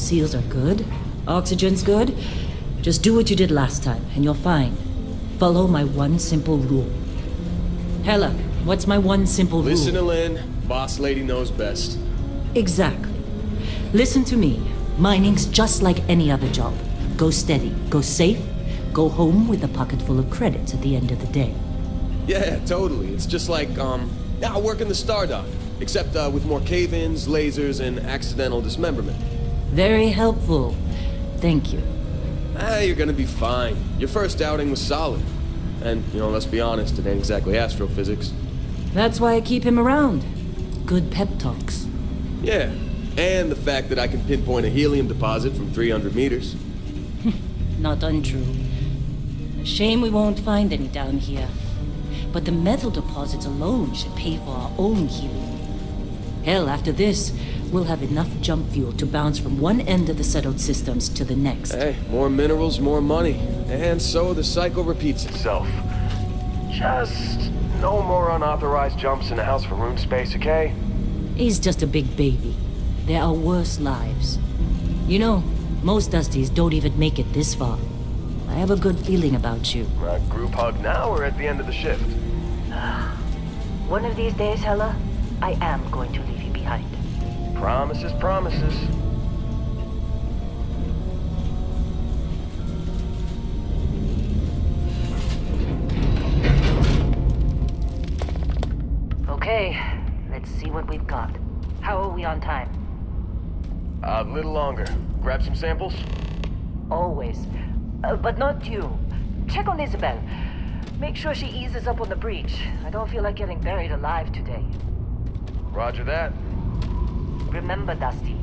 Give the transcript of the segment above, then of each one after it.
Seals are good. Oxygen's good. Just do what you did last time, and you're fine. Follow my one simple rule. Hella, what's my one simple rule? Listen to Lynn. Boss lady knows best. Exactly. Listen to me. Mining's just like any other job. Go steady, go safe, go home with a pocket full of credits at the end of the day. Yeah, totally. It's just like, I work in the Stardock. Except, with more cave-ins, lasers, and accidental dismemberment. Very helpful. Thank you. You're gonna be fine. Your first outing was solid. And, let's be honest, it ain't exactly astrophysics. That's why I keep him around. Good pep talks. Yeah, and the fact that I can pinpoint a helium deposit from 300 meters. Not untrue. A shame we won't find any down here. But the metal deposits alone should pay for our own helium. Hell, after this, we'll have enough jump fuel to bounce from one end of the settled systems to the next. Hey, more minerals, more money. And so the cycle repeats itself. Just no more unauthorized jumps in the house for room space, okay? He's just a big baby. There are worse lives. You know, most Dusties don't even make it this far. I have a good feeling about you. Group hug now or at the end of the shift? One of these days, Hella, I am going to leave you behind. Promises, promises. Okay, let's see what we've got. How are we on time? A little longer. Grab some samples? Always. But not you. Check on Isabel. Make sure she eases up on the breach. I don't feel like getting buried alive today. Roger that. Remember, Dusty.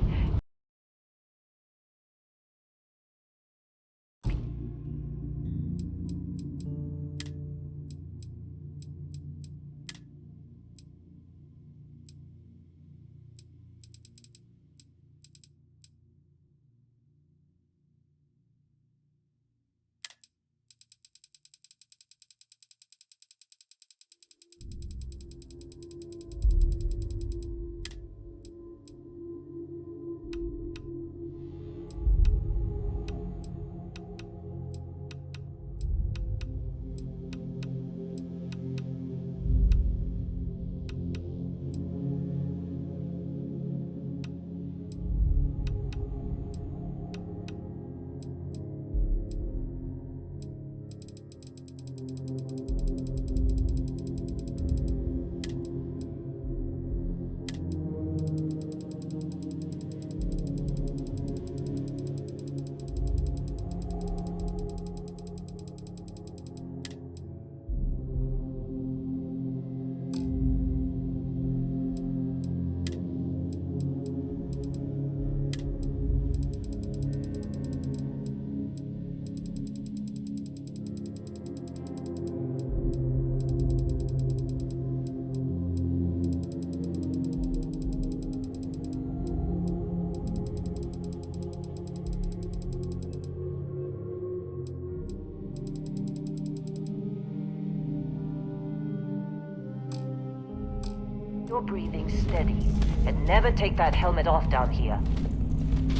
You're breathing steady, and never take that helmet off down here.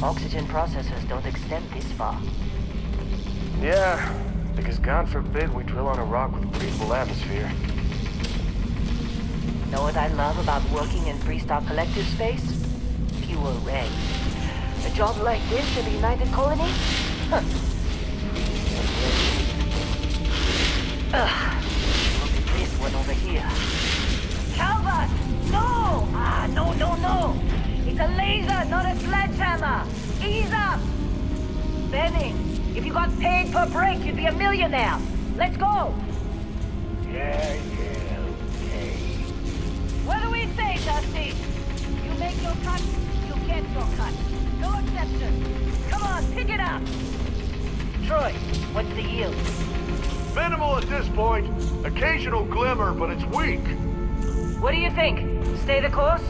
Oxygen processors don't extend this far. Yeah, because God forbid we drill on a rock with a breathable atmosphere. Know what I love about working in Freestock Collective space? Pure red. A job like this in the United Colony? Huh. Look at this one over here. Calvert! No! No! It's a laser, not a sledgehammer! Ease up! Benning, if you got paid per break, you'd be a millionaire! Let's go! Yeah, okay. What do we say, Dusty? You make your cut, you get your cut. No exception. Come on, pick it up! Troy, what's the yield? Minimal at this point. Occasional glimmer, but it's weak. What do you think? Stay the course?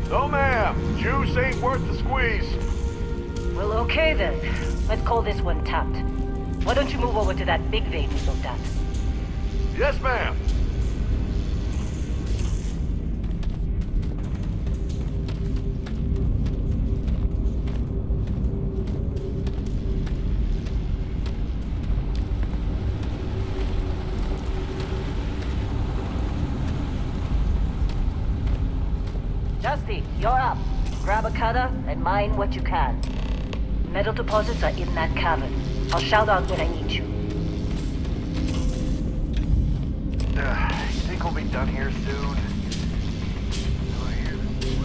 No, ma'am. Juice ain't worth the squeeze. Well, okay then. Let's call this one tapped. Why don't you move over to that big vein we looked at? Yes, ma'am. Dusty, you're up. Grab a cutter and mine what you can. Metal deposits are in that cavern. I'll shout out when I need you. You think we'll be done here soon? Oh, I hear this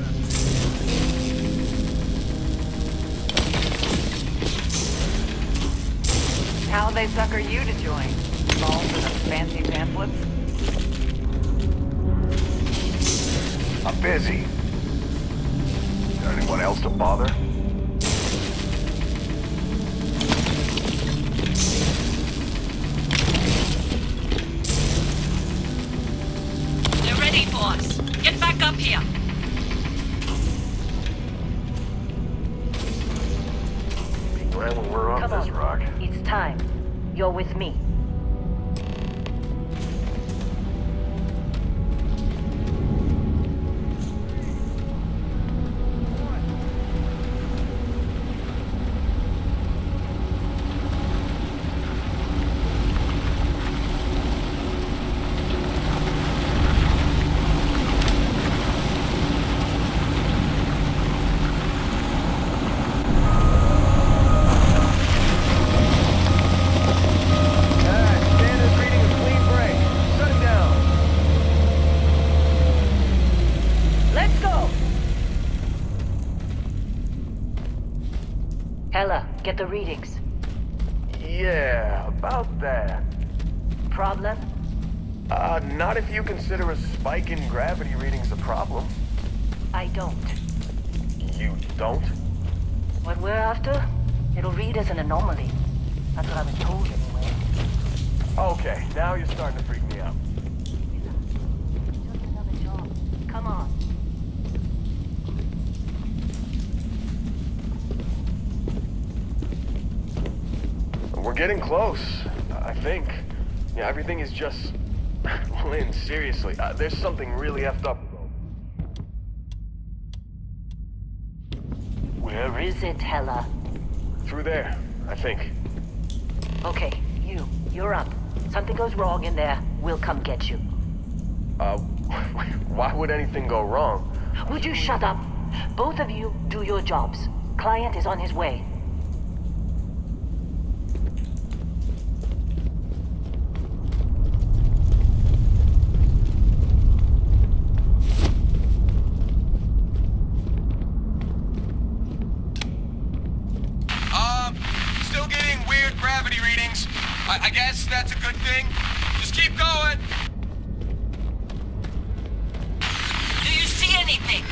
west. How'd they sucker you to join? Fall for those fancy pamphlets? I'm busy. Got anyone else to bother? They're ready for us. Get back up here. Be glad when we're off Come this on. rock. It's time. You're with me. Standard reading of clean break. Shut it down. Let's go! Hella, get the readings. Yeah, about that. Problem? Not if you consider a spike in gravity readings a problem. I don't. You don't? What we're after, it'll read as an anomaly. That's what I was told anyway. Okay, now you're starting to freak me out. Just another job. Come on. We're getting close, I think. Yeah, everything is just... Lynn, seriously, there's something really effed up. Where is it, Hella? Through there, I think. Okay, you're up. Something goes wrong in there, we'll come get you. Why would anything go wrong? Would you shut up? Both of you do your jobs. Client is on his way. Still getting weird gravity readings. I guess that's a good thing. Just keep going. Do you see anything?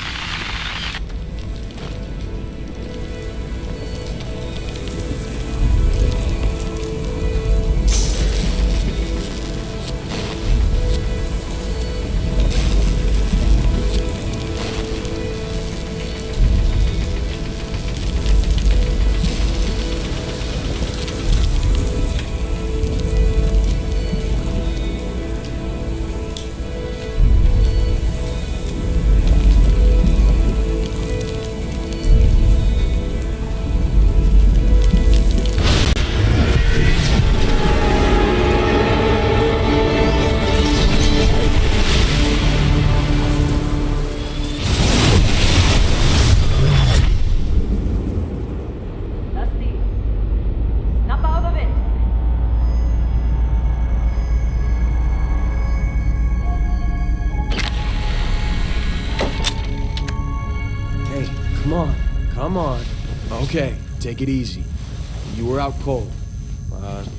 Dusty, snap out of it. Hey, come on. Come on. Okay, take it easy. You were out cold.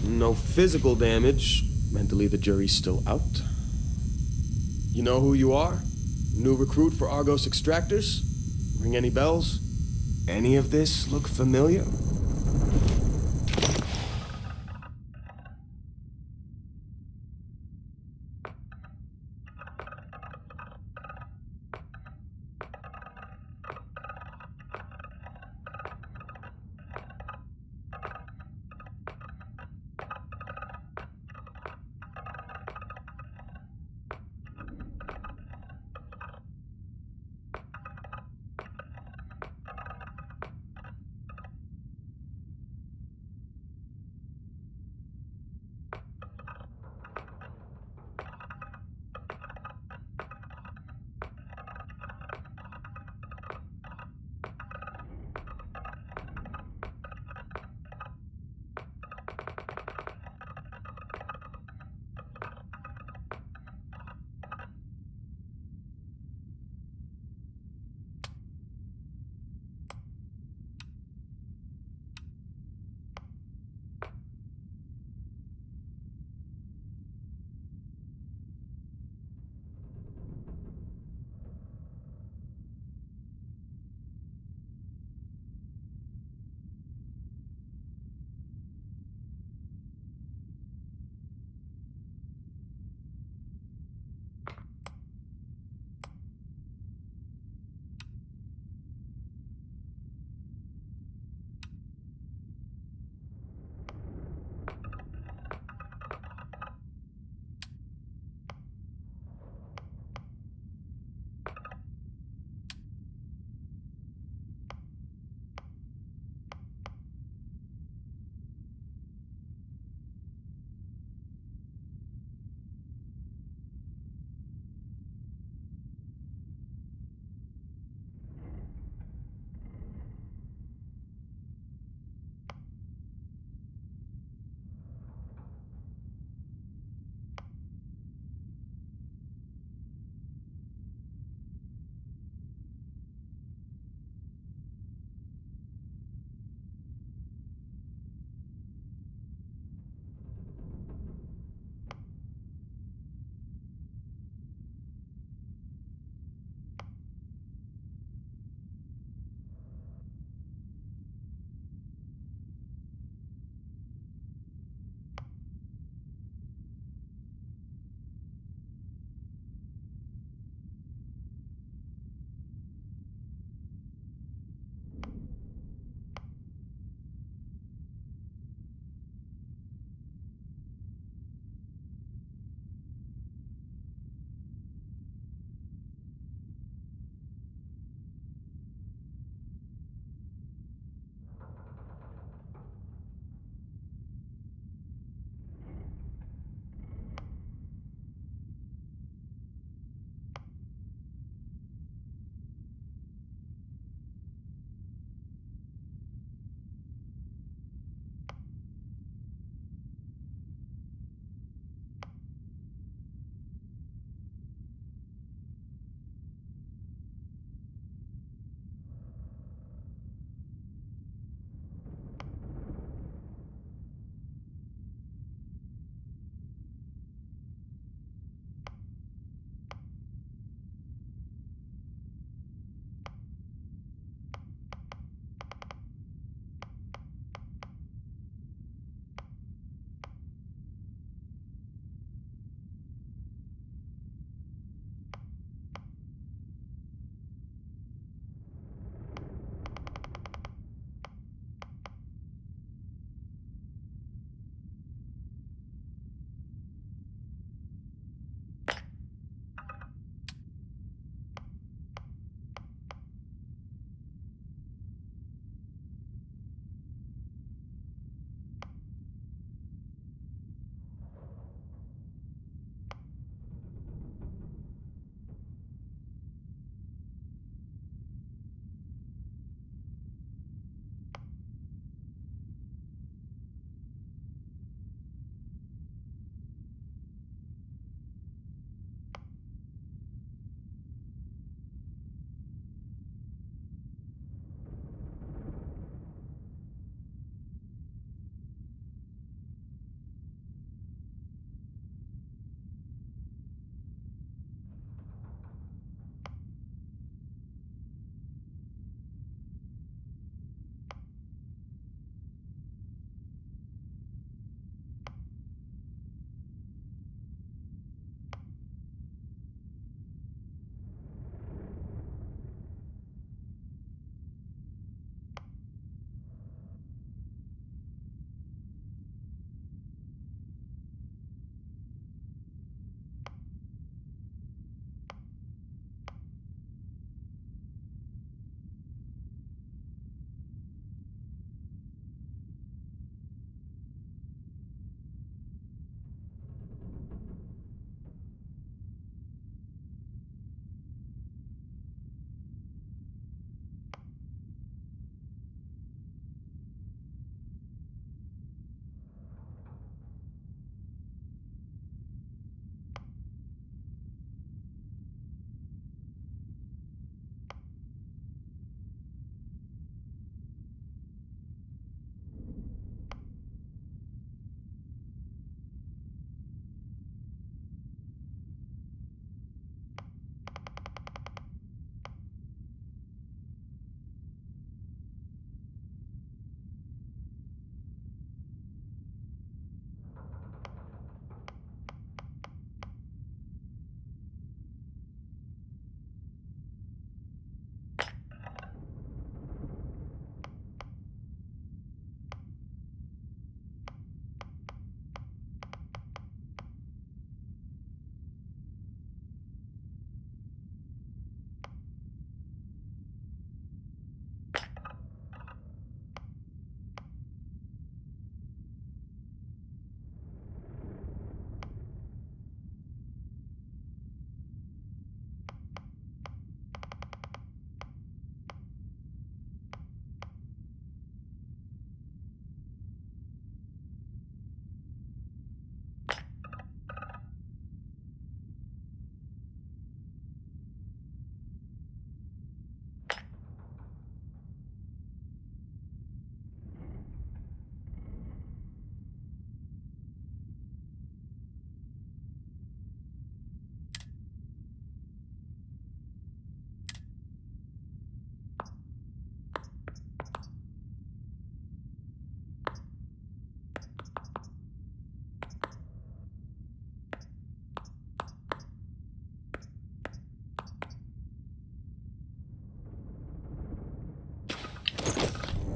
No physical damage. Mentally, the jury's still out. You know who you are? New recruit for Argos Extractors? Ring any bells? Any of this look familiar?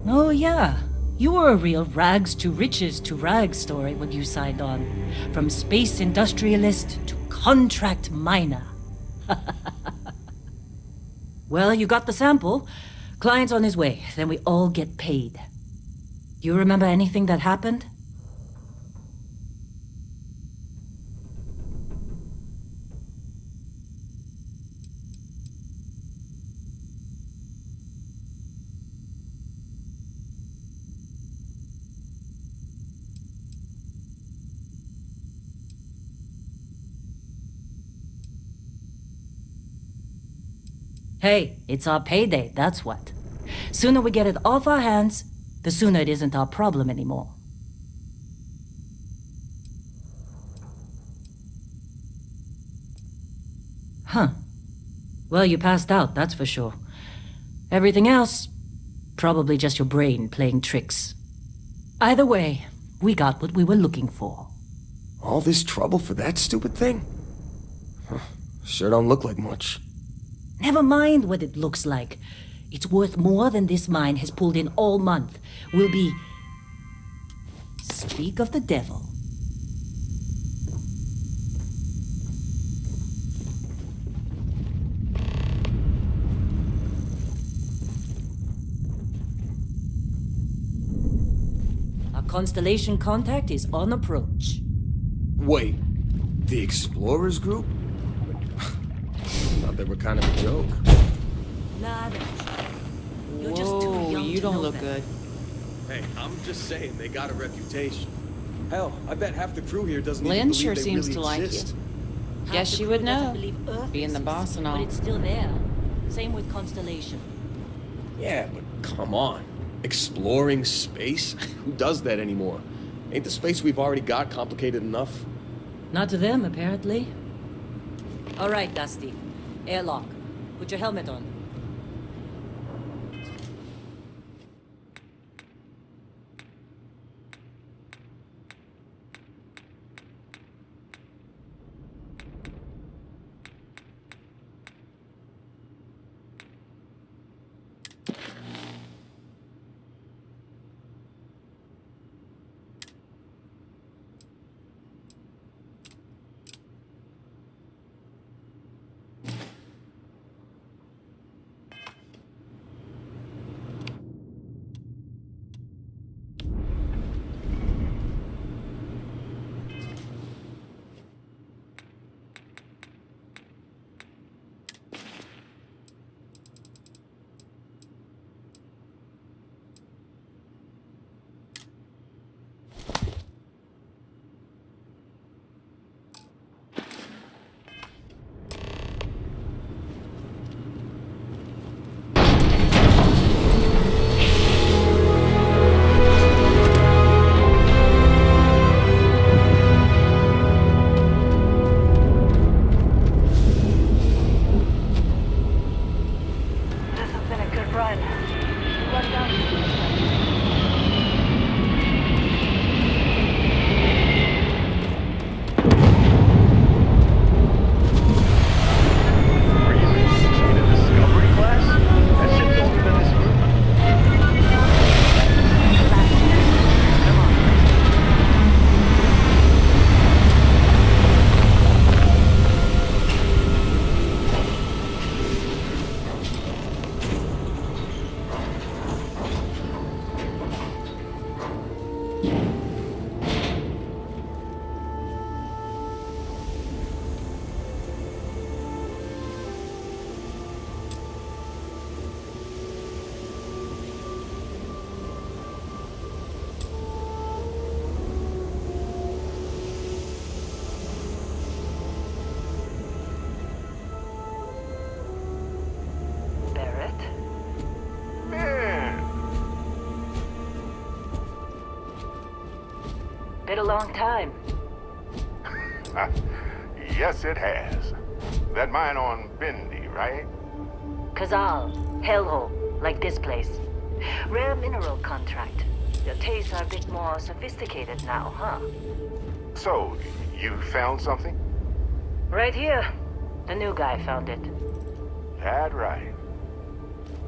Oh, yeah. You were a real rags to riches to rags story when you signed on. From space industrialist to contract miner. Well, you got the sample. Client's on his way, then we all get paid. Do you remember anything that happened? Hey, it's our payday, that's what. Sooner we get it off our hands, the sooner it isn't our problem anymore. Huh. Well, you passed out, that's for sure. Everything else, probably just your brain playing tricks. Either way, we got what we were looking for. All this trouble for that stupid thing? Huh. Sure don't look like much. Never mind what it looks like. It's worth more than this mine has pulled in all month. We'll be... Speak of the devil. Our constellation contact is on approach. Wait, the Explorers group? Thought they were kind of a joke. Nah, you're just too Whoa, young you to don't know look that. good. Hey, I'm just saying they got a reputation. Hell, I bet half the crew here doesn't Lynn even believe sure they seems really to like you. exist. Half Guess the she crew would doesn't know, believe Earth being the exists, boss and all. But it's still there. Same with Constellation. Yeah, but come on. Exploring space? Who does that anymore? Ain't the space we've already got complicated enough? Not to them, apparently. All right, Dusty. Airlock. Put your helmet on. This has been a good run. Run down. Are you in a discovery class? That ship's older than this group. Come on. Barrett? Man, Been a long time. yes it has. That mine on Bendy, right? Kazal, hellhole, like this place. Rare mineral contract. Your tastes are a bit more sophisticated now, huh? So, you found something? Right here. The new guy found it. That right.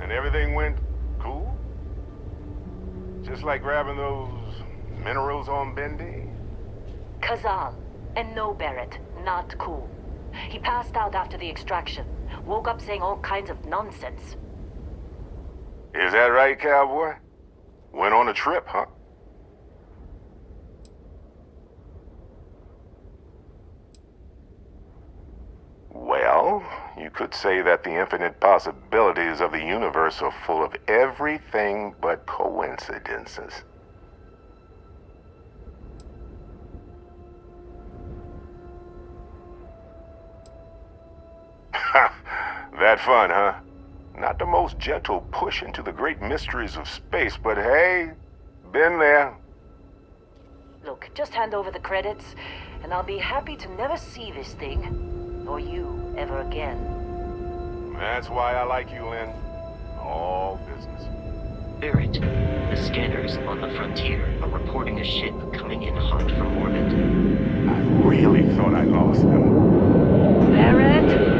And everything went cool? Just like grabbing those minerals on Bendy? Kazal. And no, Barrett. Not cool. He passed out after the extraction. Woke up saying all kinds of nonsense. Is that right, cowboy? Went on a trip, huh? Well, you could say that the infinite possibilities of the universe are full of everything but coincidences. That fun, huh? Not the most gentle push into the great mysteries of space, but hey, been there. Look, just hand over the credits, and I'll be happy to never see this thing, or you, ever again. That's why I like you, Lynn. All business. Barrett, the scanners on the frontier are reporting a ship coming in hot from orbit. I really thought I lost them. Barrett?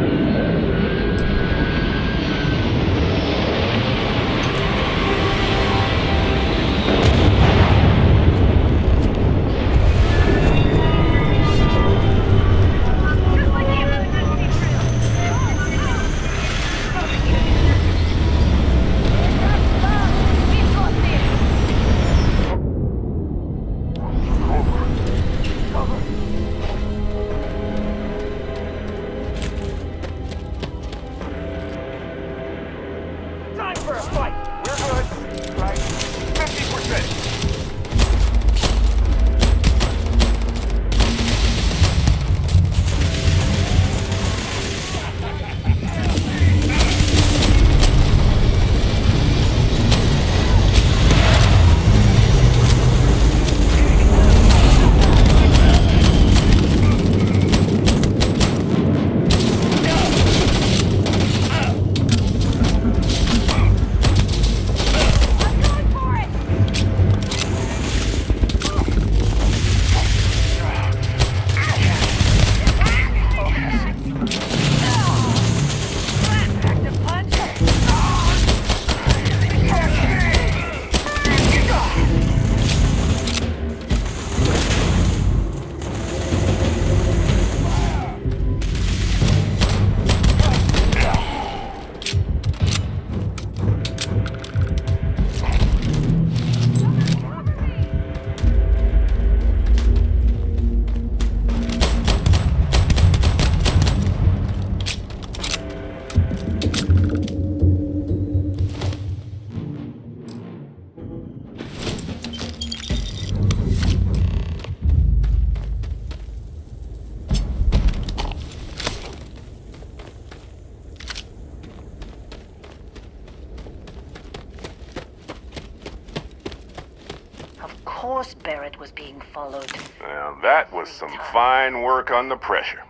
Of course Barrett was being followed. Now, that was some fine work under pressure.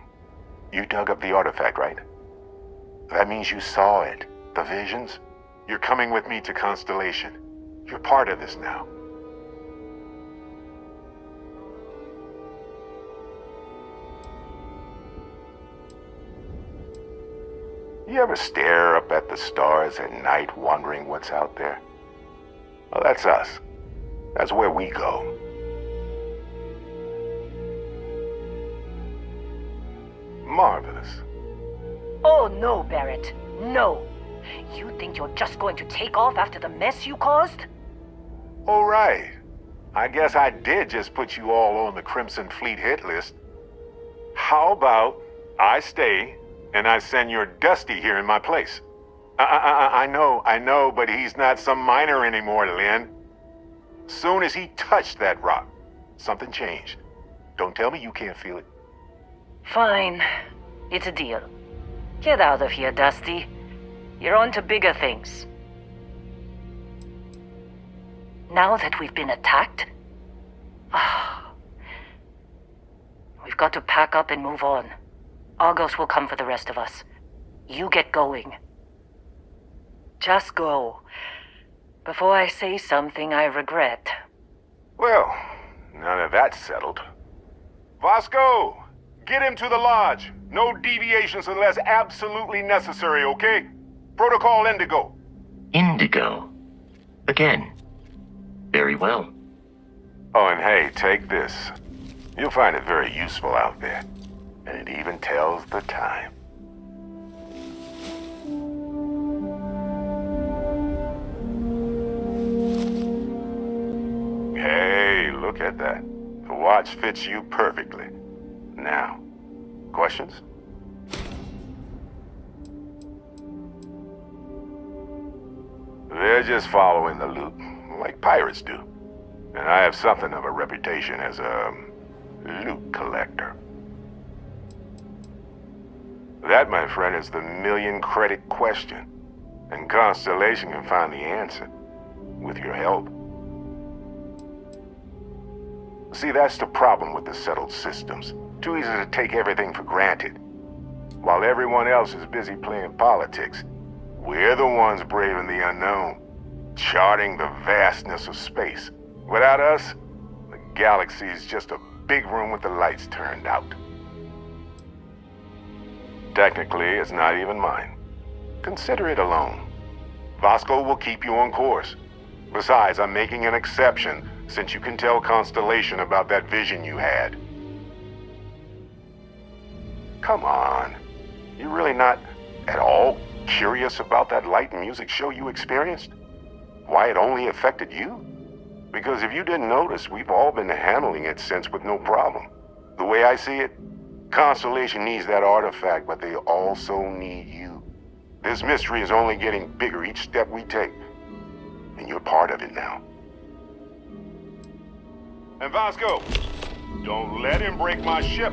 You dug up the artifact, right? That means you saw it. The visions? You're coming with me to Constellation. You're part of this now. You ever stare up at the stars at night wondering what's out there? Well, that's us. That's where we go. Marvelous. Oh no, Barrett. No. You think you're just going to take off after the mess you caused? All right. I guess I did just put you all on the Crimson Fleet hit list. How about I stay and I send your Dusty here in my place? I know, but he's not some miner anymore, Lynn. Soon as he touched that rock, something changed. Don't tell me you can't feel it. Fine. It's a deal. Get out of here, Dusty. You're on to bigger things. Now that we've been attacked, we've got to pack up and move on. Argos will come for the rest of us. You get going. Just go. Before I say something I regret. Well, now that that's settled. Vasco, get him to the lodge. No deviations unless absolutely necessary, okay? Protocol Indigo. Indigo? Again? Very well. Oh, and hey, take this. You'll find it very useful out there. And it even tells the time. Hey, look at that. The watch fits you perfectly. Now, questions? They're just following the loot, like pirates do. And I have something of a reputation as a loot collector. That, my friend, is the million-credit question. And Constellation can find the answer, with your help. See, that's the problem with the settled systems. Too easy to take everything for granted. While everyone else is busy playing politics, we're the ones braving the unknown, charting the vastness of space. Without us, the galaxy is just a big room with the lights turned out. Technically, it's not even mine. Consider it a loan. Vasco will keep you on course. Besides, I'm making an exception since you can tell Constellation about that vision you had. Come on. You're really not at all curious about that light and music show you experienced? Why it only affected you? Because if you didn't notice, we've all been handling it since with no problem. The way I see it, Constellation needs that artifact, but they also need you. This mystery is only getting bigger each step we take. And you're part of it now. And Vasco, don't let him break my ship.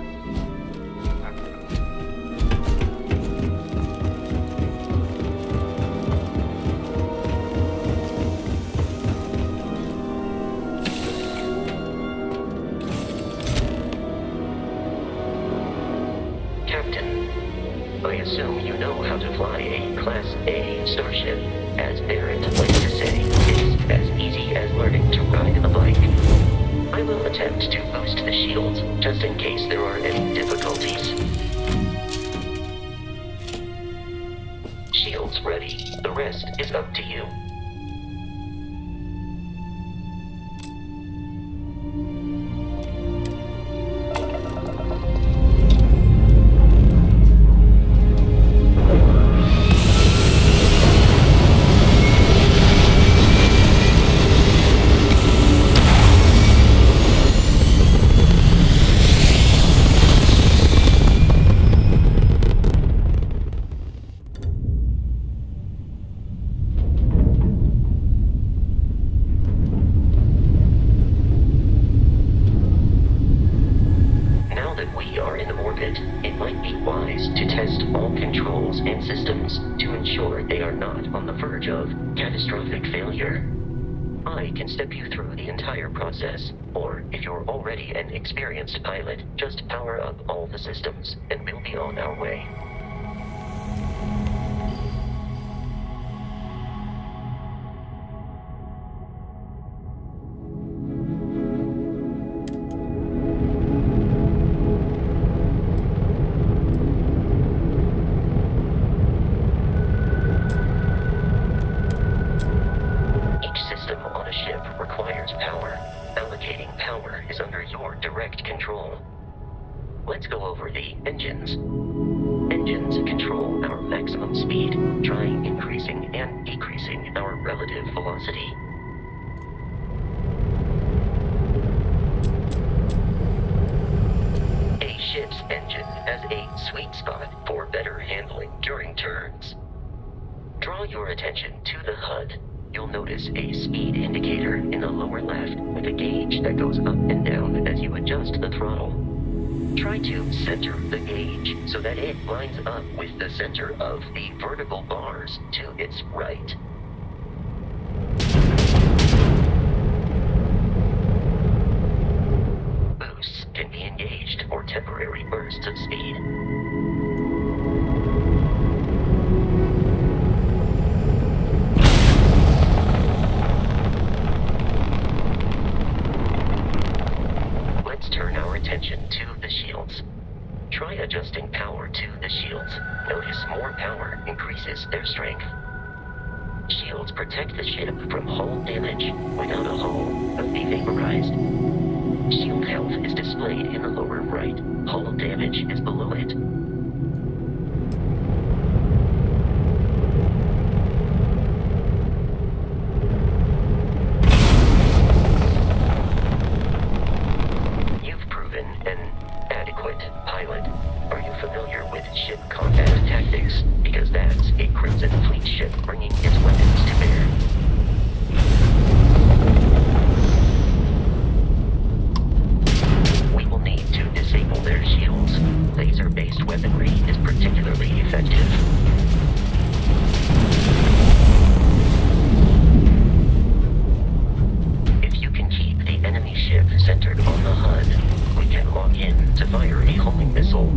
Captain, I assume you know how to fly a Class A starship. As Barrett likes to say, it's as easy as learning to ride a bike. I will attempt to boost the shields, just in case there are any difficulties. Shields ready. The rest is up to you. It might be wise to test all controls and systems to ensure they are not on the verge of catastrophic failure. I can step you through the entire process, or if you're already an experienced pilot, just power up all the systems, and we'll be on our way. Let's go over the engines. Engines control our maximum speed, trying increasing and decreasing our relative velocity. A ship's engine has a sweet spot for better handling during turns. Draw your attention to the HUD. You'll notice a speed indicator in the lower left with a gauge that goes up and down as you adjust the throttle. Try to center the gauge so that it lines up with the center of the vertical bars to its right. Boosts can be engaged for temporary bursts of speed. Let's turn our attention to the shields. Try adjusting power to the shields. Notice more power increases their strength. Shields protect the ship from hull damage. Without a hull, they'll be vaporized. Shield health is displayed in the lower right. Hull damage is below it. You've proven an adequate pilot. Are you familiar with ship combat tactics? Because that's a Crimson Fleet ship bringing its weapons to bear. We will need to disable their shields. Laser-based weaponry is particularly effective. If you can keep the enemy ship centered on the HUD, we can lock in to fire a homing missile.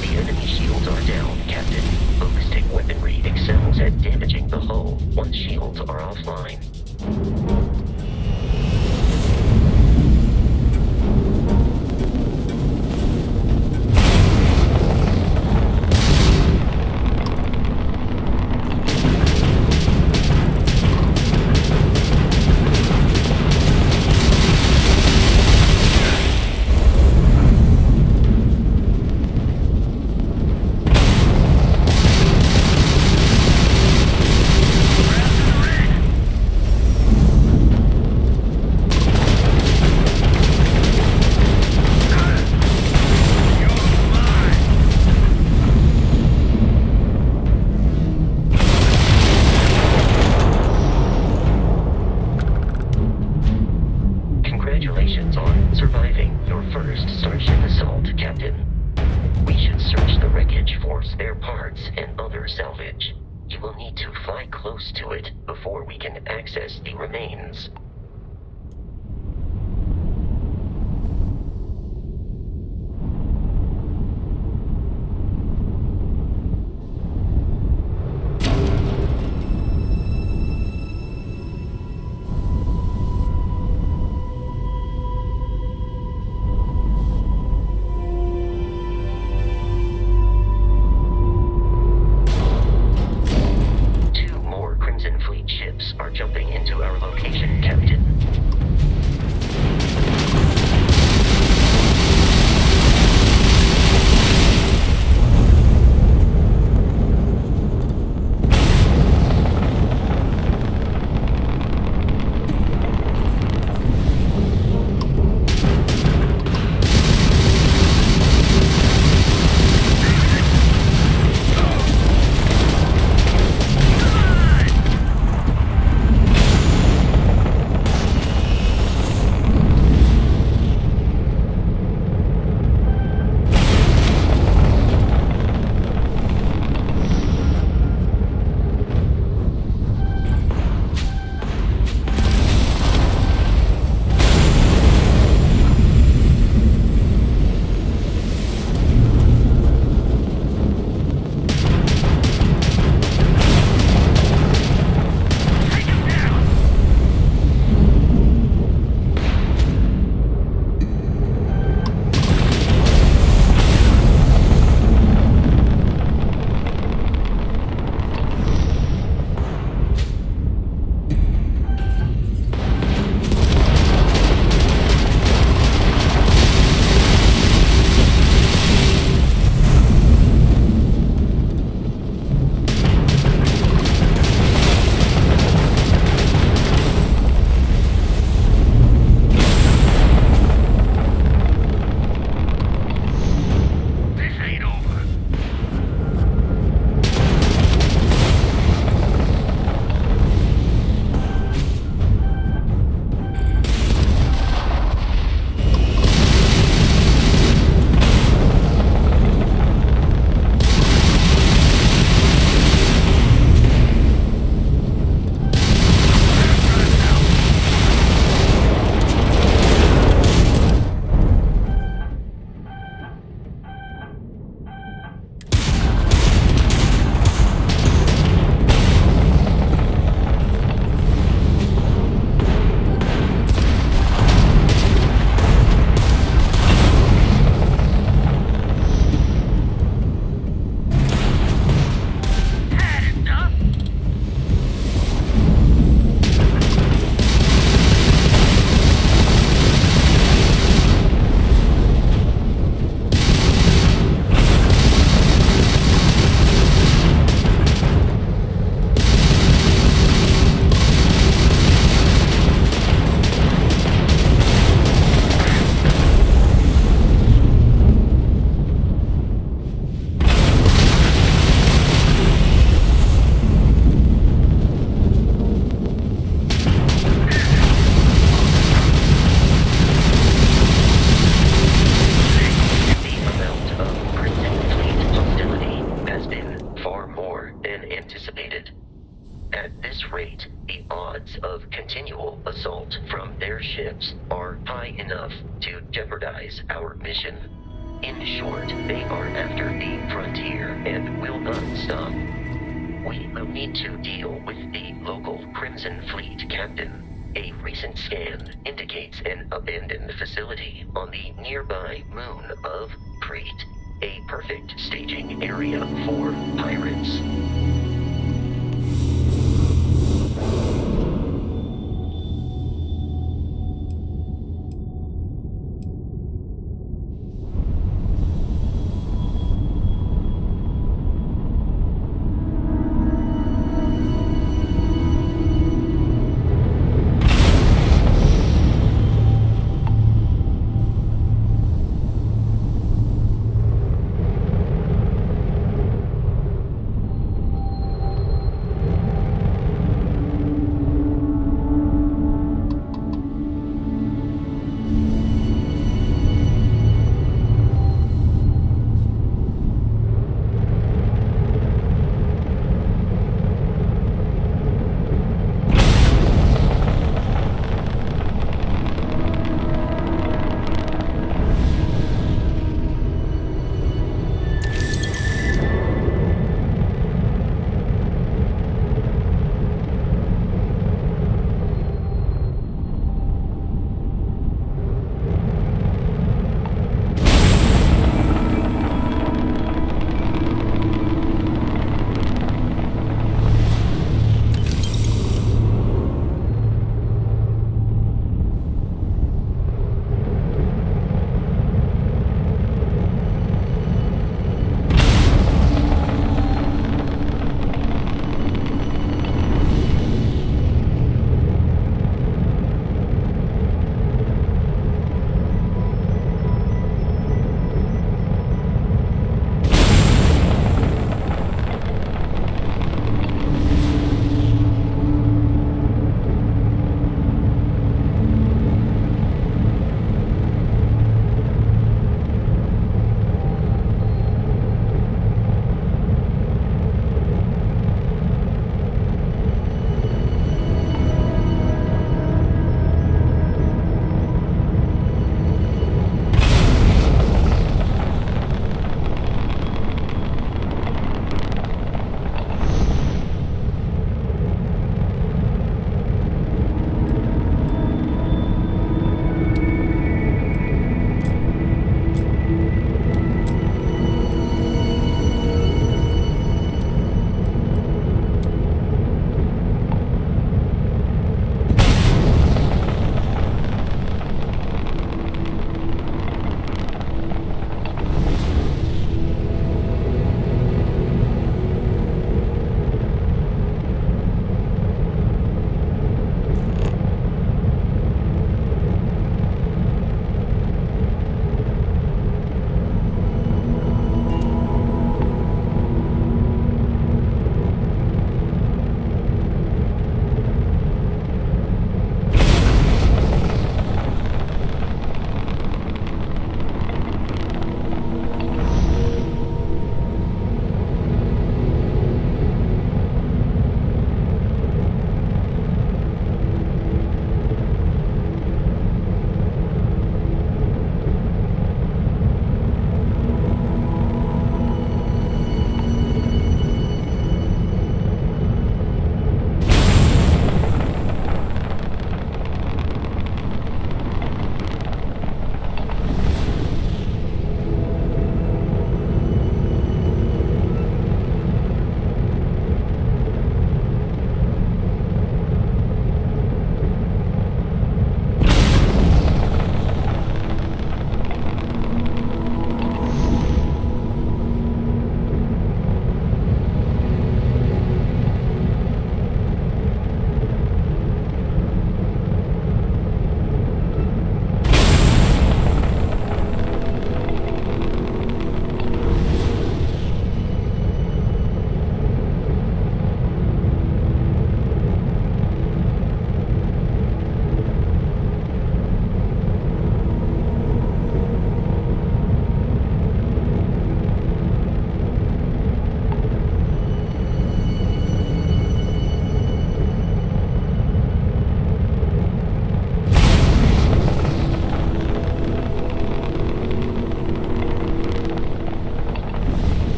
The enemy shields are down, Captain. Ballistic weaponry excels at damaging the hull once shields are offline. Congratulations on surviving your first Starship assault, Captain. We should search the wreckage for spare parts and other salvage. You will need to fly close to it before we can access the remains. Two more Crimson Fleet ships are jumping into our location, Captain. to jeopardize our mission. In short, they are after the frontier and will not stop. We will need to deal with the local Crimson Fleet captain. A recent scan indicates an abandoned facility on the nearby moon of Crete, a perfect staging area for pirates.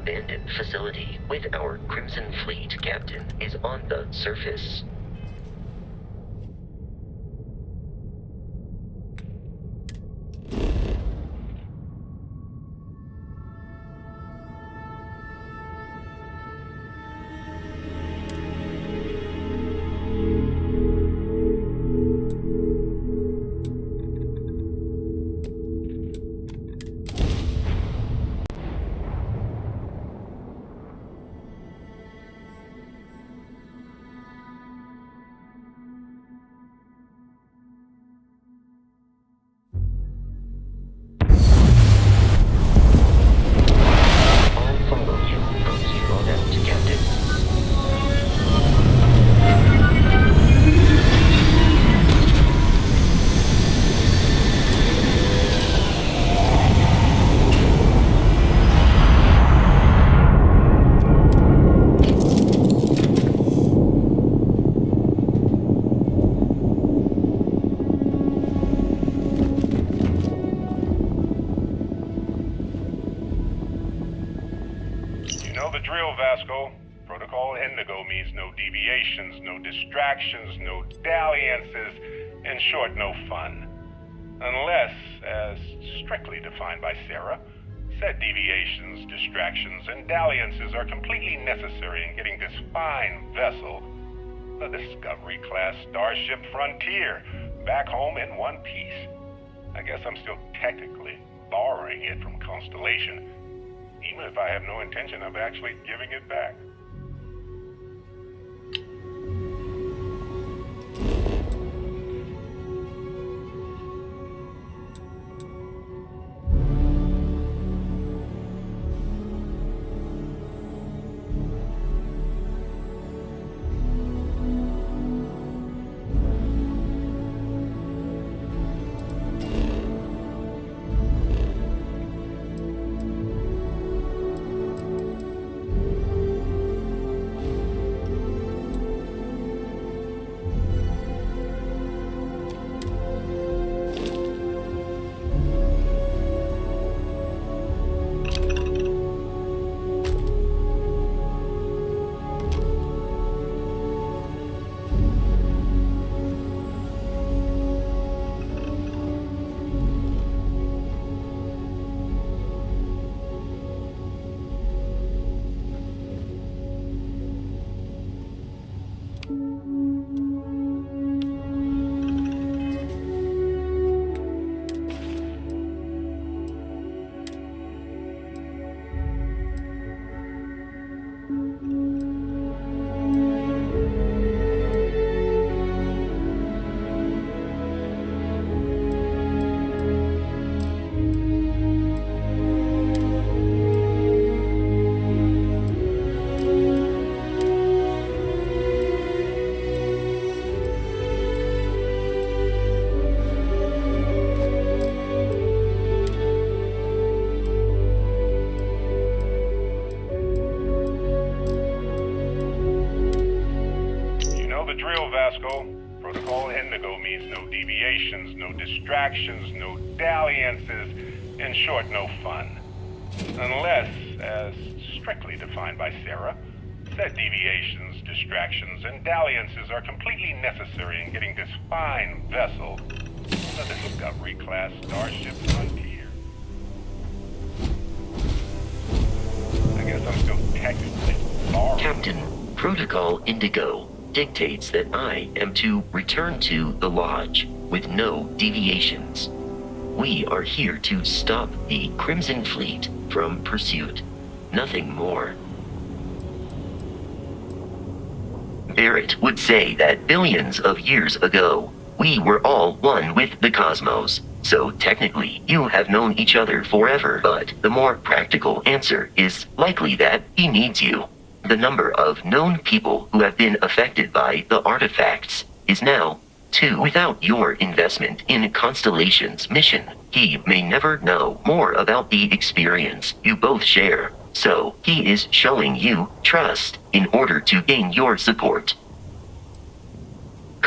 abandoned facility with our Crimson Fleet captain is on the surface. I'll follow you once you log out, Captain. You know the drill, Vasco. Protocol Indigo means no deviations, no distractions, no dalliances, in short, no fun. Unless, as strictly defined by Sarah, said deviations, distractions, and dalliances are completely necessary in getting this fine vessel, the Discovery-class Starship Frontier, back home in one piece. I guess I'm still technically borrowing it from Constellation, even if I have no intention of actually giving it back. Vasco. Protocol Indigo means no deviations, no distractions, no dalliances, in short, no fun. Unless, as strictly defined by Sarah, said deviations, distractions, and dalliances are completely necessary in getting this fine vessel, the Discovery-class Starship Frontier. I guess I'm still technically borrowing. Captain, Protocol Indigo dictates that I am to return to the Lodge with no deviations. We are here to stop the Crimson Fleet from pursuit. Nothing more. Barrett would say that billions of years ago, we were all one with the cosmos. So technically, you have known each other forever, but the more practical answer is likely that he needs you. The number of known people who have been affected by the artifacts is now 2. Without your investment in Constellation's mission, he may never know more about the experience you both share. So, he is showing you trust in order to gain your support.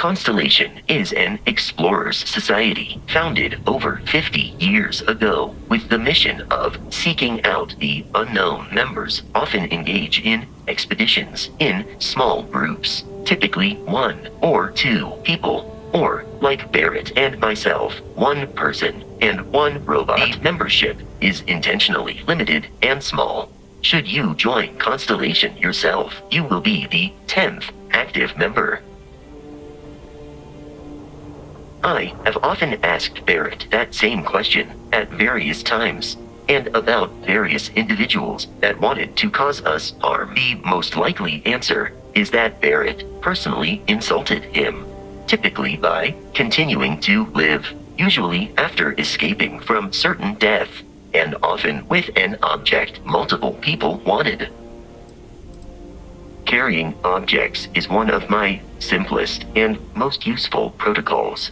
Constellation is an explorers society founded over 50 years ago with the mission of seeking out the unknown. Members often engage in expeditions in small groups, typically 1 or 2 people, or, like Barrett and myself, 1 person and 1 robot. The membership is intentionally limited and small. Should you join Constellation yourself, you will be the 10th active member. I have often asked Barrett that same question at various times, and about various individuals that wanted to cause us harm. The most likely answer is that Barrett personally insulted him, typically by continuing to live, usually after escaping from certain death, and often with an object multiple people wanted. Carrying objects is one of my simplest and most useful protocols.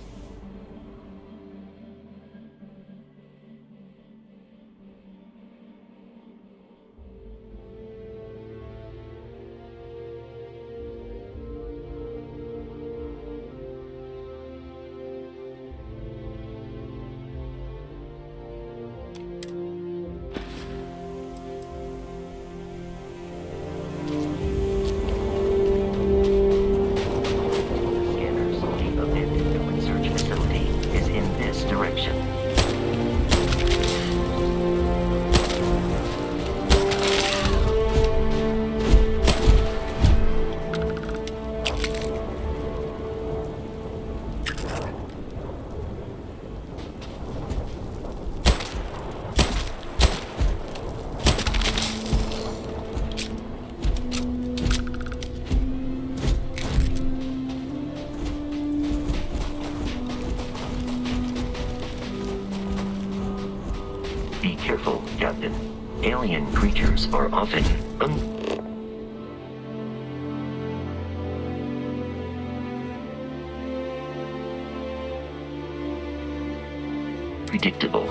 Be careful, Captain. Alien creatures are often unpredictable.